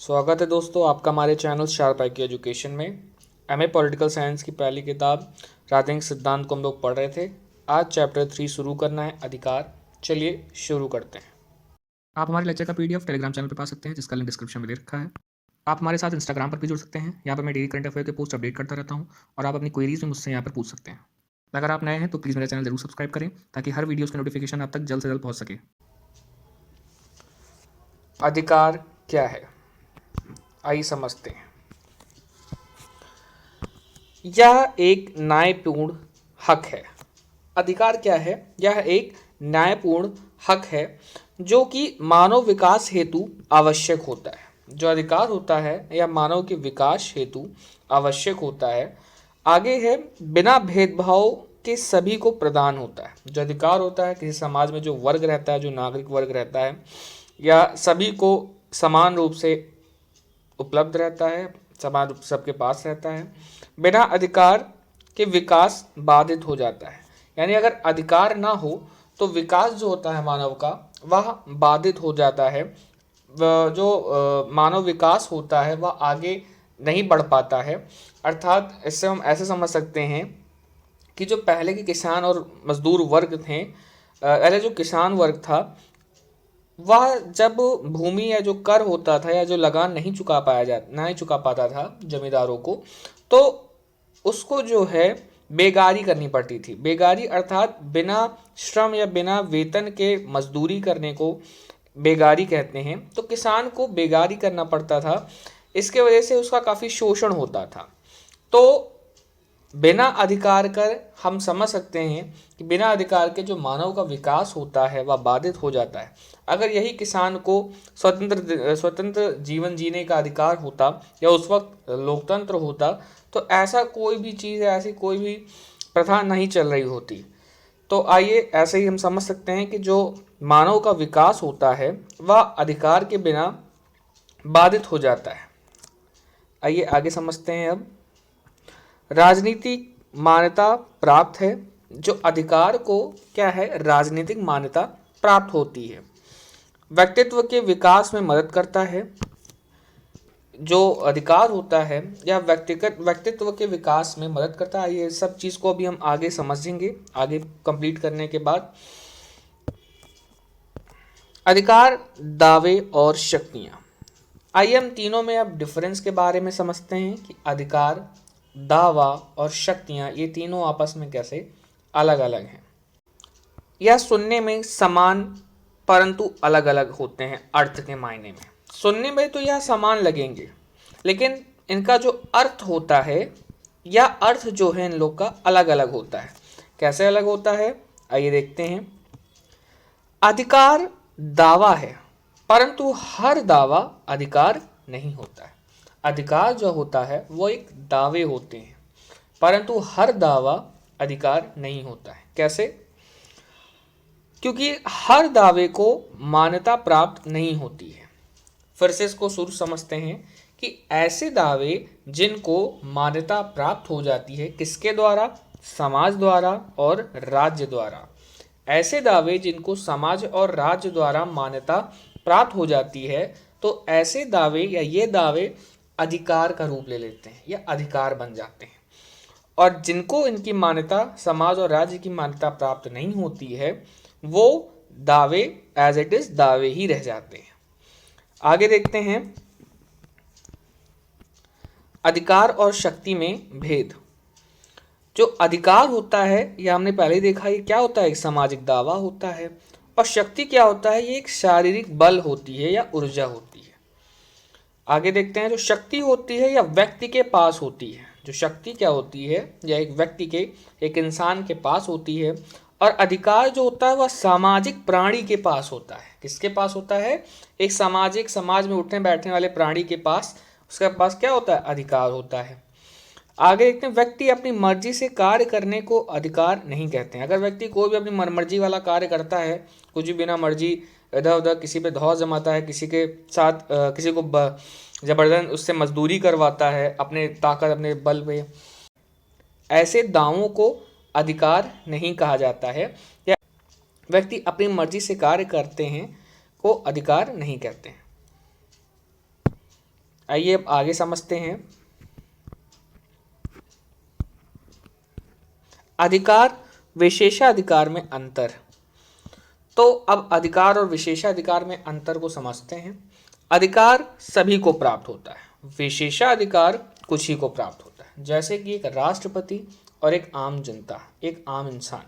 स्वागत है दोस्तों आपका हमारे चैनल शार्प आईक्यू एजुकेशन में। एमए पॉलिटिकल साइंस की पहली किताब राजनीतिक सिद्धांत को हम लोग पढ़ रहे थे। आज चैप्टर 3 शुरू करना है, अधिकार। चलिए शुरू करते हैं। आप हमारे लेक्चर का पीडीएफ टेलीग्राम चैनल पर पा सकते हैं, जिसका लिंक डिस्क्रिप्शन में दे रखा है। आप हमारे साथ इंस्टाग्राम पर भी जुड़ सकते हैं। यहाँ पर मैं डेली करंट अफेयर के पोस्ट अपडेट करता रहता हूँ और आप अपनी क्वेरीज में मुझसे यहाँ पर पूछ सकते हैं। अगर आप नए हैं तो प्लीज़ मेरा चैनल जरूर सब्सक्राइब करें, ताकि हर वीडियोज़ की नोटिफिकेशन आप तक जल्द से जल्द पहुँच सके। अधिकार क्या है, आइए समझते हैं। यह एक न्यायपूर्ण हक है। अधिकार क्या है? यह एक न्यायपूर्ण हक है जो कि मानव विकास हेतु आवश्यक होता है। जो अधिकार होता है यह मानव के विकास हेतु आवश्यक होता है। आगे है, बिना भेदभाव के सभी को प्रदान होता है। जो अधिकार होता है किसी समाज में जो वर्ग रहता है, जो नागरिक वर्ग रहता है, या सभी को समान रूप से उपलब्ध रहता है, समान रूप से सबके पास रहता है। बिना अधिकार के विकास बाधित हो जाता है। यानी अगर अधिकार ना हो तो विकास जो होता है मानव का वह बाधित हो जाता है। जो मानव विकास होता है वह आगे नहीं बढ़ पाता है। अर्थात इससे हम ऐसे समझ सकते हैं कि जो पहले के किसान और मजदूर वर्ग थे, पहले जो किसान वर्ग था वह जब भूमि या जो कर होता था या जो लगान नहीं चुका पाता था जमींदारों को, तो उसको जो है बेगारी करनी पड़ती थी। बेगारी अर्थात बिना श्रम या बिना वेतन के मजदूरी करने को बेगारी कहते हैं। तो किसान को बेगारी करना पड़ता था, इसके वजह से उसका काफ़ी शोषण होता था। तो बिना अधिकार कर हम समझ सकते हैं कि बिना अधिकार के जो मानव का विकास होता है वह बाधित हो जाता है। अगर यही किसान को स्वतंत्र जीवन जीने का अधिकार होता या उस वक्त लोकतंत्र होता तो ऐसा कोई भी चीज़, ऐसी कोई भी प्रथा नहीं चल रही होती। तो आइए ऐसे ही हम समझ सकते हैं कि जो मानव का विकास होता है वह अधिकार के बिना बाधित हो जाता है। आइए आगे समझते हैं। अब राजनीतिक मान्यता प्राप्त है। जो अधिकार को क्या है, राजनीतिक मान्यता प्राप्त होती है। व्यक्तित्व के विकास में मदद करता है। जो अधिकार होता है यह व्यक्तित्व के विकास में मदद करता है। ये सब चीज़ को अभी हम आगे समझेंगे, आगे कंप्लीट करने के बाद। अधिकार, दावे और शक्तियाँ। आइए हम तीनों में अब डिफरेंस के बारे में समझते हैं कि अधिकार, दावा और शक्तियाँ ये तीनों आपस में कैसे अलग अलग हैं। यह सुनने में समान परंतु अलग अलग होते हैं अर्थ के मायने में। सुनने में तो यह समान लगेंगे, लेकिन इनका जो अर्थ होता है यह अर्थ जो है इन लोग का अलग अलग होता है। कैसे अलग होता है, आइए देखते हैं। अधिकार दावा है, परंतु हर दावा अधिकार नहीं होता है। अधिकार जो होता है वो एक दावे होते हैं, परंतु हर दावा अधिकार नहीं होता है। कैसे? क्योंकि हर दावे को मान्यता प्राप्त नहीं होती है। फिर से इसको शुरू समझते हैं कि ऐसे दावे जिनको मान्यता प्राप्त हो जाती है, किसके द्वारा? समाज द्वारा और राज्य द्वारा। ऐसे दावे जिनको समाज और राज्य द्वारा मान्यता प्राप्त हो जाती है, तो ऐसे दावे या ये दावे अधिकार का रूप ले लेते हैं या अधिकार बन जाते हैं। और जिनको इनकी मान्यता समाज और राज्य की मान्यता प्राप्त नहीं होती है वो दावे एज इट इज दावे ही रह जाते हैं। आगे देखते हैं अधिकार और शक्ति में भेद। जो अधिकार होता है यह हमने पहले ही देखा, ये क्या होता है, एक सामाजिक दावा होता है। और शक्ति क्या होता है, ये एक शारीरिक बल होती है या ऊर्जा होती है। आगे देखते हैं, जो शक्ति होती है या व्यक्ति के पास होती है। जो शक्ति क्या होती है, या एक व्यक्ति के, एक इंसान के पास होती है। और अधिकार जो होता है वह सामाजिक प्राणी के पास होता है। किसके पास होता है? एक समाज में उठने बैठने वाले प्राणी के पास, उसके पास क्या होता है? अधिकार होता है। आगे देखते हैं, व्यक्ति अपनी मर्जी से कार्य करने को अधिकार नहीं कहते हैं। अगर व्यक्ति कोई भी अपनी मर्जी वाला कार्य करता है, कुछ भी बिना मर्जी इधर उधर किसी पे धौस जमाता है, किसी के साथ किसी को जबरदस्त उससे मजदूरी करवाता है अपने ताकत अपने बल पे, ऐसे दावों को अधिकार नहीं कहा जाता है। या व्यक्ति अपनी मर्जी से कार्य करते हैं को अधिकार नहीं कहते हैं। आइए अब आगे समझते हैं। अधिकार विशेषाधिकार में अंतर। तो अब अधिकार और विशेषाधिकार में अंतर को समझते हैं। अधिकार सभी को प्राप्त होता है, विशेषाधिकार कुछ ही को प्राप्त होता है। जैसे कि एक राष्ट्रपति और एक आम जनता, एक आम इंसान,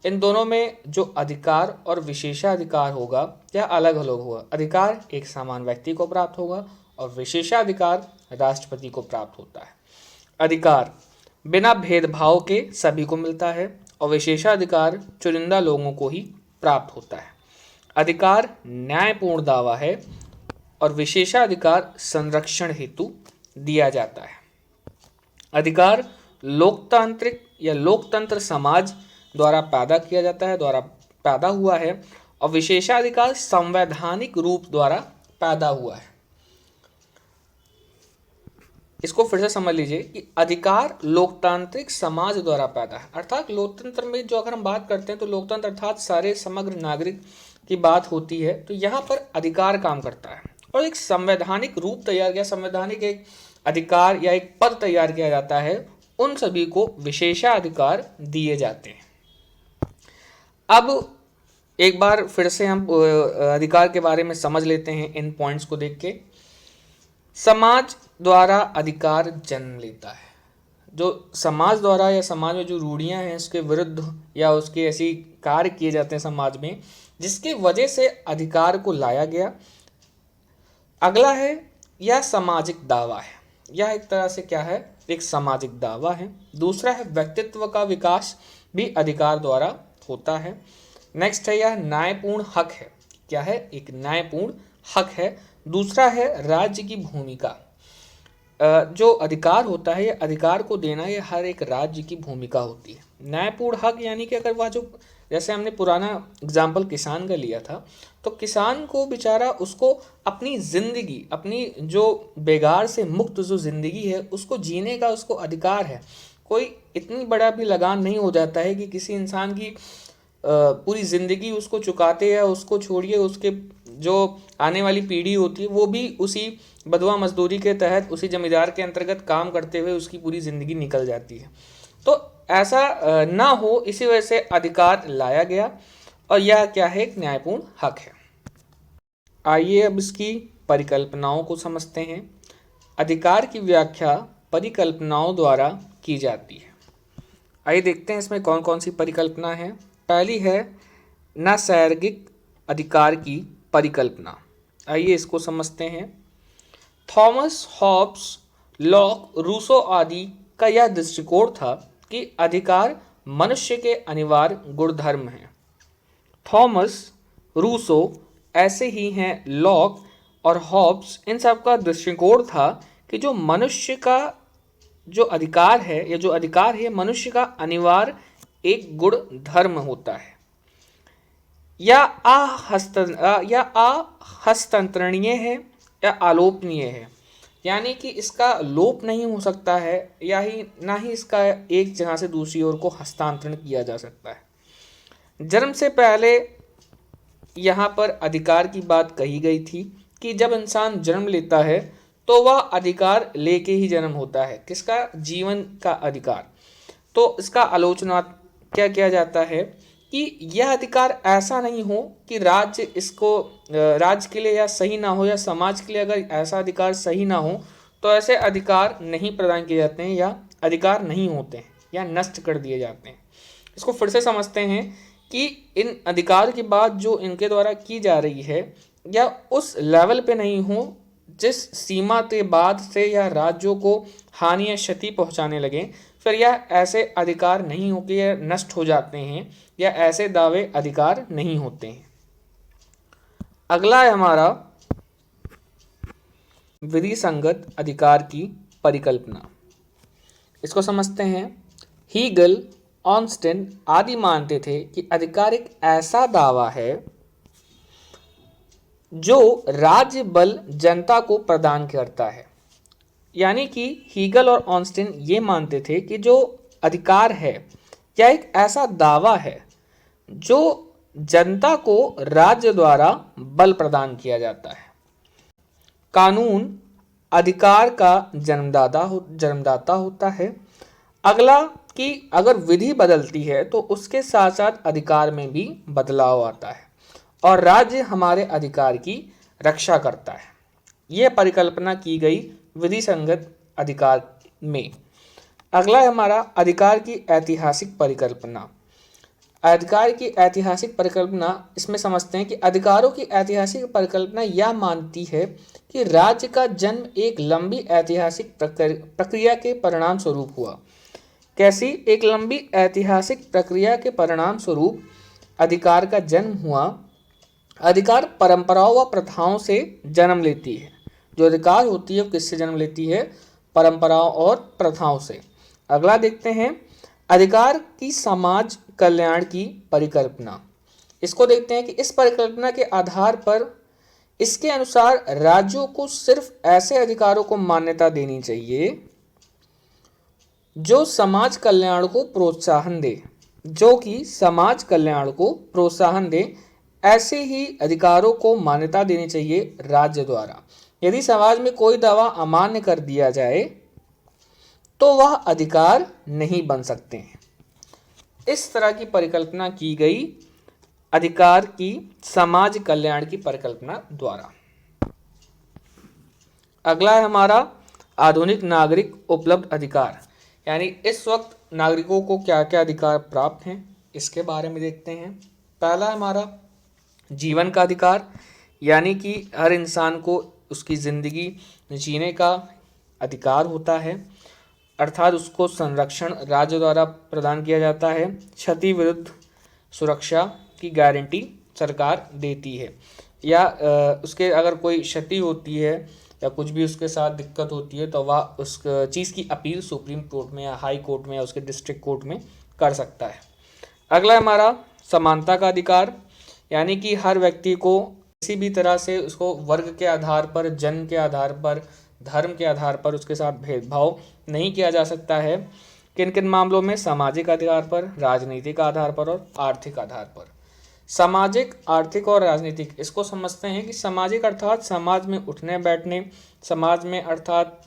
इन दोनों में जो अधिकार और विशेषाधिकार होगा यह अलग अलग होगा। अधिकार एक सामान्य व्यक्ति को प्राप्त होगा और विशेषाधिकार राष्ट्रपति को प्राप्त होता है। अधिकार बिना भेदभाव के सभी को मिलता है और विशेषाधिकार चुनिंदा लोगों को ही प्राप्त होता है। अधिकार न्यायपूर्ण दावा है और विशेषाधिकार संरक्षण हेतु दिया जाता है। अधिकार लोकतांत्रिक या लोकतंत्र समाज द्वारा पैदा किया जाता है, द्वारा पैदा हुआ है, और विशेषाधिकार संवैधानिक रूप द्वारा पैदा हुआ है। इसको फिर से समझ लीजिए कि अधिकार लोकतांत्रिक समाज द्वारा पैदा है, अर्थात लोकतंत्र में जो अगर हम बात करते हैं तो लोकतंत्र अर्थात सारे समग्र नागरिक की बात होती है। तो यहाँ पर अधिकार काम करता है और एक संवैधानिक रूप तैयार किया, संवैधानिक एक अधिकार या एक पद तैयार किया जाता है, उन सभी को विशेषाधिकार दिए जाते हैं। अब एक बार फिर से हम अधिकार के बारे में समझ लेते हैं इन पॉइंट्स को देख के। समाज द्वारा अधिकार जन्म लेता है। जो समाज द्वारा या समाज में जो रूढ़ियां हैं उसके विरुद्ध या उसके ऐसी कार्य किए जाते हैं समाज में जिसके वजह से अधिकार को लाया गया। अगला है यह सामाजिक दावा है, यह एक तरह से क्या है, एक सामाजिक दावा है। दूसरा है व्यक्तित्व का विकास भी अधिकार द्वारा होता है। नेक्स्ट है यह न्यायपूर्ण हक है, क्या है, एक न्यायपूर्ण हक है। दूसरा है राज्य की भूमिका। जो अधिकार होता है, ये अधिकार को देना ये हर एक राज्य की भूमिका होती है। न्यायपूर्ण हक यानी कि अगर वह जो, जैसे हमने पुराना एग्जाम्पल किसान का लिया था, तो किसान को बेचारा उसको अपनी जिंदगी, अपनी जो बेगार से मुक्त जो जिंदगी है उसको जीने का उसको अधिकार है। कोई इतनी बड़ा भी लगान नहीं हो जाता है कि किसी इंसान की पूरी ज़िंदगी उसको चुकाते या उसको छोड़िए, उसके जो आने वाली पीढ़ी होती है वो भी उसी बदवा मजदूरी के तहत उसी जमींदार के अंतर्गत काम करते हुए उसकी पूरी ज़िंदगी निकल जाती है। तो ऐसा ना हो, इसी वजह से अधिकार लाया गया और यह क्या है, एक न्यायपूर्ण हक है। आइए अब इसकी परिकल्पनाओं को समझते हैं। अधिकार की व्याख्या परिकल्पनाओं द्वारा की जाती है। आइए देखते हैं इसमें कौन कौन सी परिकल्पना है। पहली है नैसर्गिक अधिकार की परिकल्पना। आइए इसको समझते हैं। थॉमस हॉब्स, लॉक, रूसो आदि का यह दृष्टिकोण था कि अधिकार मनुष्य के अनिवार्य गुणधर्म हैं। थॉमस, रूसो ऐसे ही हैं, लॉक और हॉब्स, इन सब का दृष्टिकोण था कि जो मनुष्य का जो अधिकार है या जो अधिकार है मनुष्य का अनिवार्य एक गुण धर्म होता है या अहस्तांतरणीय है या आलोपनीय है, यानी कि इसका लोप नहीं हो सकता है या ही ना ही इसका एक जगह से दूसरी ओर को हस्तांतरण किया जा सकता है। जन्म से पहले यहाँ पर अधिकार की बात कही गई थी कि जब इंसान जन्म लेता है तो वह अधिकार लेके ही जन्म होता है। किसका? जीवन का अधिकार। तो इसका आलोचना क्या किया जाता है कि यह अधिकार ऐसा नहीं हो कि राज्य इसको राज्य के लिए या सही ना हो या समाज के लिए अगर ऐसा अधिकार सही ना हो तो ऐसे अधिकार नहीं प्रदान किए जाते हैं या अधिकार नहीं होते हैं या नष्ट कर दिए जाते हैं। इसको फिर से समझते हैं कि इन अधिकार की बात जो इनके द्वारा की जा रही है या उस लेवल पे नहीं हो जिस सीमा के बाद से या राज्यों को हानि या क्षति पहुंचाने लगे, फिर यह ऐसे अधिकार नहीं होते या नष्ट हो जाते हैं या ऐसे दावे अधिकार नहीं होते हैं। अगला है हमारा विधि संगत अधिकार की परिकल्पना। इसको समझते हैं। हीगल, ऑनस्टेन आदि मानते थे कि अधिकार एक ऐसा दावा है जो राज्य बल जनता को प्रदान करता है। यानी कि हीगल और ऑनस्टीन ये मानते थे कि जो अधिकार है यह एक ऐसा दावा है जो जनता को राज्य द्वारा बल प्रदान किया जाता है। कानून अधिकार का जन्मदाता होता है। अगला कि अगर विधि बदलती है तो उसके साथ साथ अधिकार में भी बदलाव आता है और राज्य हमारे अधिकार की रक्षा करता है। यह परिकल्पना की गई विधि संगत अधिकार में। अगला है हमारा अधिकार की ऐतिहासिक परिकल्पना। अधिकार की ऐतिहासिक परिकल्पना इसमें समझते हैं कि अधिकारों की ऐतिहासिक परिकल्पना यह मानती है कि राज्य का जन्म एक लंबी ऐतिहासिक प्रक्रिया के परिणाम स्वरूप हुआ। कैसी? एक लंबी ऐतिहासिक प्रक्रिया के परिणाम स्वरूप अधिकार का जन्म हुआ। अधिकार परंपराओं व प्रथाओं से जन्म लेती है। जो अधिकार होती है वो किससे जन्म लेती है? परंपराओं और प्रथाओं से। अगला देखते हैं अधिकार की समाज कल्याण की परिकल्पना। इसको देखते हैं कि इस परिकल्पना के आधार पर इसके अनुसार राज्यों को सिर्फ ऐसे अधिकारों को मान्यता देनी चाहिए जो समाज कल्याण को प्रोत्साहन दे, जो कि समाज कल्याण को प्रोत्साहन दे। ऐसे ही अधिकारों को मान्यता देनी चाहिए राज्य द्वारा। यदि समाज में कोई दावा अमान्य कर दिया जाए तो वह अधिकार नहीं बन सकते हैं। इस तरह की परिकल्पना की गई अधिकार की समाज कल्याण की परिकल्पना द्वारा। अगला है हमारा आधुनिक नागरिक उपलब्ध अधिकार, यानी इस वक्त नागरिकों को क्या क्या अधिकार प्राप्त हैं इसके बारे में देखते हैं। पहला है हमारा जीवन का अधिकार, यानी कि हर इंसान को उसकी ज़िंदगी जीने का अधिकार होता है, अर्थात उसको संरक्षण राज्य द्वारा प्रदान किया जाता है। क्षति विरुद्ध सुरक्षा की गारंटी सरकार देती है, या उसके अगर कोई क्षति होती है या कुछ भी उसके साथ दिक्कत होती है तो वह उस चीज़ की अपील सुप्रीम कोर्ट में या हाई कोर्ट में या उसके डिस्ट्रिक्ट कोर्ट में कर सकता है। अगला हमारा समानता का अधिकार, यानी कि हर व्यक्ति को किसी भी तरह से उसको वर्ग के आधार पर, जन्म के आधार पर, धर्म के आधार पर उसके साथ भेदभाव नहीं किया जा सकता है। किन किन मामलों में? सामाजिक आधार पर, राजनीतिक आधार पर और आर्थिक आधार पर। सामाजिक, आर्थिक और राजनीतिक, इसको समझते हैं कि सामाजिक अर्थात समाज में उठने बैठने, समाज में अर्थात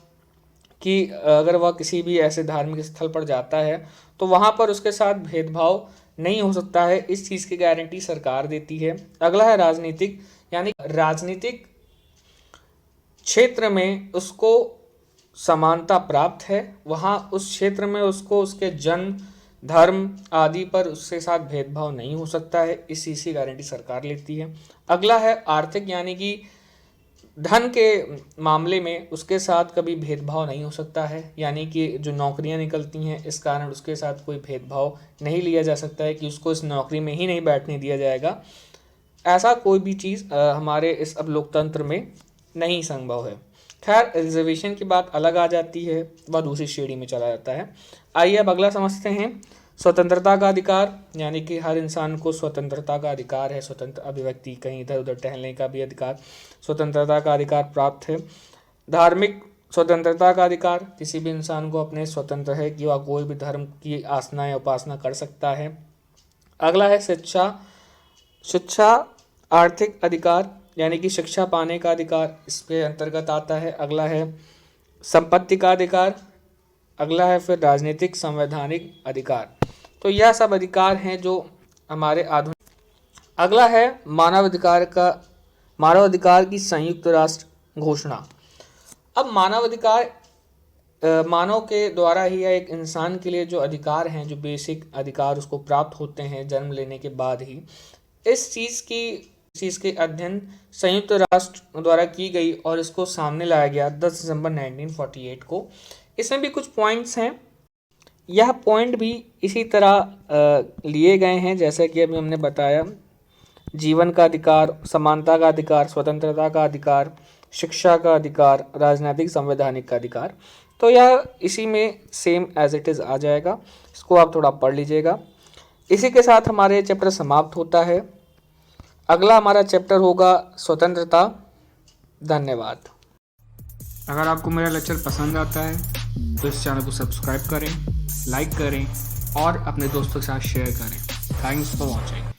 कि अगर वह किसी भी ऐसे धार्मिक स्थल पर जाता है तो वहाँ पर उसके साथ भेदभाव नहीं हो सकता है। इस चीज़ की गारंटी सरकार देती है। अगला है राजनीतिक, यानी राजनीतिक क्षेत्र में उसको समानता प्राप्त है, वहाँ उस क्षेत्र में उसको उसके जन्म, धर्म आदि पर उसके साथ भेदभाव नहीं हो सकता है। इस चीज़ की गारंटी सरकार लेती है। अगला है आर्थिक, यानी कि धन के मामले में उसके साथ कभी भेदभाव नहीं हो सकता है, यानी कि जो नौकरियां निकलती हैं इस कारण उसके साथ कोई भेदभाव नहीं लिया जा सकता है कि उसको इस नौकरी में ही नहीं बैठने दिया जाएगा। ऐसा कोई भी चीज़ हमारे इस अब लोकतंत्र में नहीं संभव है। खैर, रिजर्वेशन की बात अलग आ जाती है, वह दूसरी श्रेणी में चला जाता है। आइए अब अगला समझते हैं स्वतंत्रता का अधिकार, यानी कि हर इंसान को स्वतंत्रता का अधिकार है, स्वतंत्र अभिव्यक्ति, कहीं इधर उधर टहलने का भी अधिकार, स्वतंत्रता का अधिकार प्राप्त है। धार्मिक स्वतंत्रता का अधिकार, किसी भी इंसान को अपने स्वतंत्र है कि वह कोई भी धर्म की आसना या उपासना कर सकता है। अगला है शिक्षा आर्थिक अधिकार, यानी कि शिक्षा पाने का अधिकार इसके अंतर्गत आता है। अगला है संपत्ति का अधिकार। अगला है फिर राजनीतिक संवैधानिक अधिकार। तो यह सब अधिकार हैं जो हमारे आधुनिक। अगला है मानव अधिकार की संयुक्त राष्ट्र घोषणा। अब मानव अधिकार मानव के द्वारा ही या एक इंसान के लिए जो अधिकार हैं, जो बेसिक अधिकार उसको प्राप्त होते हैं जन्म लेने के बाद ही, इस चीज़ के अध्ययन संयुक्त राष्ट्र द्वारा की गई और इसको सामने लाया गया 10 दिसंबर 1948 को। इसमें भी कुछ पॉइंट्स हैं, यह पॉइंट भी इसी तरह लिए गए हैं जैसा कि अभी हमने बताया। जीवन का अधिकार, समानता का अधिकार, स्वतंत्रता का अधिकार, शिक्षा का अधिकार, राजनीतिक संवैधानिक का अधिकार। तो यह इसी में सेम एज इट इज़ आ जाएगा, इसको आप थोड़ा पढ़ लीजिएगा। इसी के साथ हमारे चैप्टर समाप्त होता है। अगला हमारा चैप्टर होगा स्वतंत्रता। धन्यवाद। अगर आपको मेरा लेक्चर पसंद आता है तो इस चैनल को सब्सक्राइब करें, लाइक करें और अपने दोस्तों के साथ शेयर करें। Thanks for watching.